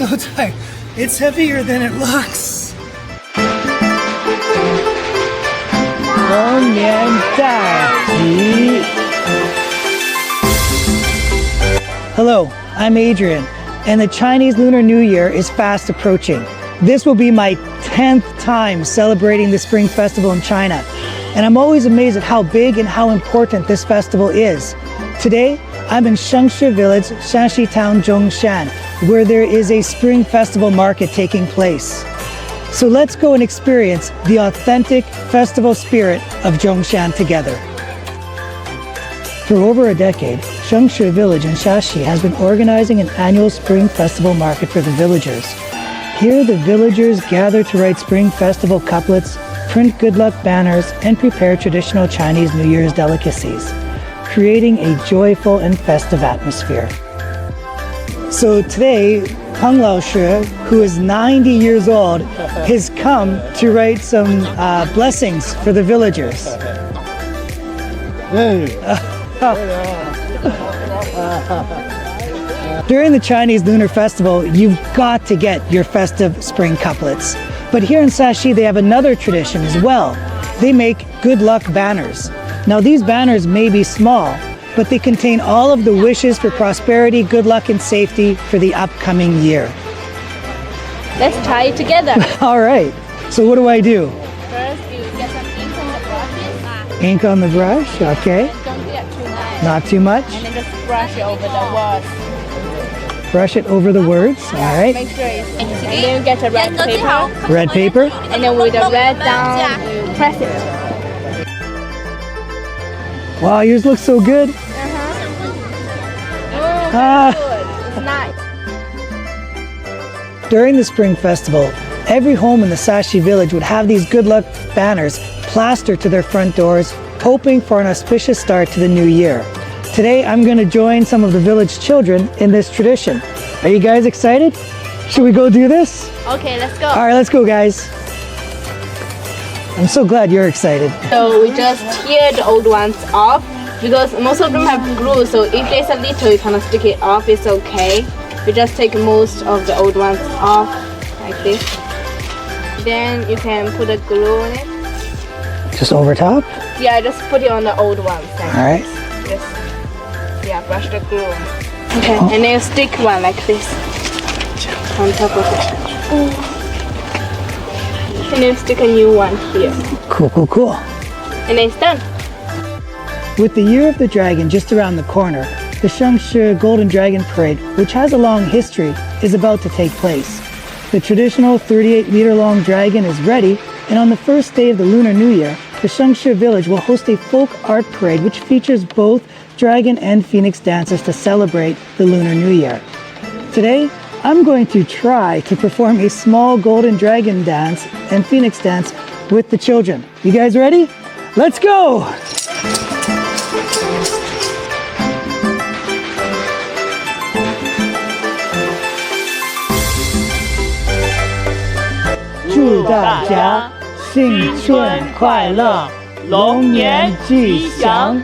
so tight. It's heavier than it looks. Hello, I'm Adrian, and the Chinese Lunar New Year is fast approaching. This will be my 10th time celebrating the Spring Festival in China, and I'm always amazed at how big and how important this festival is. Today, I'm in Shengshe Village, Shanxi Town, Zhongshan, where there is a Spring Festival market taking place. So let's go and experience the authentic festival spirit of Zhongshan together. For over a decade, Shengshe Village in Shaxi has been organizing an annual Spring Festival market for the villagers. Here, the villagers gather to write Spring Festival couplets, print good luck banners, and prepare traditional Chinese New Year's delicacies, creating a joyful and festive atmosphere. So today, Peng Laoshi, who is 90 years old, has come to write some blessings for the villagers. During the Chinese Lunar Festival, you've got to get your festive spring couplets. But here in Shaxi, they have another tradition as well. They make good luck banners. Now these banners may be small, but they contain all of the wishes for prosperity, good luck, and safety for the upcoming year. Let's try it together. All right. So what do I do? First, you get some ink on the brushes. Ink on the brush, okay. Don't get too much. Not too much. And then just brush it over the words. Brush it over the words, all right. Make sure it's... And then you get a red paper. Red paper. And then with the red down, you press it. Wow, yours looks so good. Oh, Ah. good. It's nice. During the Spring Festival, every home in the Shaxi village would have these good luck banners plastered to their front doors, hoping for an auspicious start to the new year. Today, I'm going to join some of the village children in this tradition. Are you guys excited? Should we go do this? Okay, let's go. All right, let's go, guys. I'm so glad you're excited. So we just tear the old ones off because most of them have glue. So if there's a little, you cannot stick it off. It's okay. We just take most of the old ones off like this. Then you can put a glue on it. Just over top? Yeah, just put it on the old ones. Like All right. Just, yeah, brush the glue on. Okay, and then you stick one like this on top of it. And then stick a new one here. Cool, cool, cool. And then it's done. With the Year of the Dragon just around the corner, the Shengshe Golden Dragon Parade, which has a long history, is about to take place. The traditional 38-meter-long dragon is ready, and on the first day of the Lunar New Year, the Shengshe village will host a folk art parade which features both dragon and phoenix dances to celebrate the Lunar New Year. Today, I'm going to try to perform a small golden dragon dance and phoenix dance with the children. You guys ready? Let's go! 祝大家新春快乐，龙年吉祥，